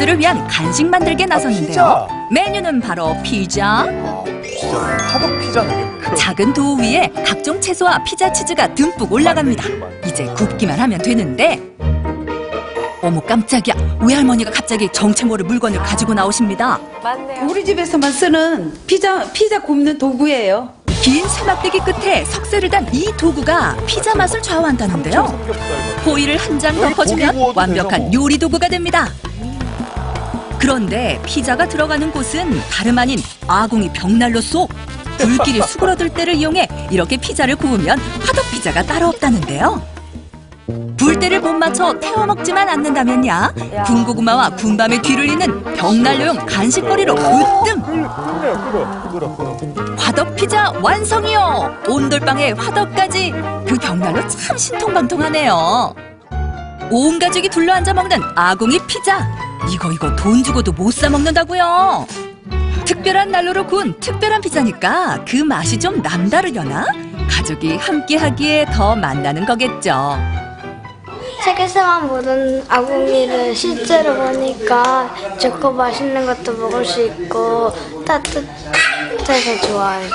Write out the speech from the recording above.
가족들을 위한 간식 만들기에 나섰는데요. 메뉴는 바로 피자. 피자, 화덕 피자 되겠네요. 작은 도우 위에 각종 채소와 피자 치즈가 듬뿍 올라갑니다. 이제 굽기만 하면 되는데, 어머 깜짝이야. 외할머니가 갑자기 정체 모를 물건을 가지고 나오십니다. 맞네요. 우리 집에서만 쓰는 피자 굽는 도구예요. 긴 수막대기 끝에 석쇠를 단 이 도구가 피자 맛을 좌우한다는데요. 호일을 한 장 덮어주면 완벽한 요리 도구가 됩니다. 그런데 피자가 들어가는 곳은 다름 아닌 아궁이 벽난로 속. 불길이 수그러들 때를 이용해 이렇게 피자를 구우면 화덕 피자가 따로 없다는데요. 불때를 못 맞춰 태워 먹지만 않는다면야 군고구마와 군밤의 뒤를 잇는 벽난로용 간식거리로 으뜸! 화덕 피자 완성이요! 온돌방에 화덕까지! 그 벽난로 참 신통방통하네요. 온 가족이 둘러앉아 먹는 아궁이 피자! 이거 돈 주고도 못 사 먹는다고요. 특별한 난로로 구운 특별한 피자니까 그 맛이 좀 남다르려나? 가족이 함께 하기에 더 만나는 거겠죠. 책에서만 보던 아궁이를 실제로 보니까 좋고 맛있는 것도 먹을 수 있고 따뜻해서 좋아요.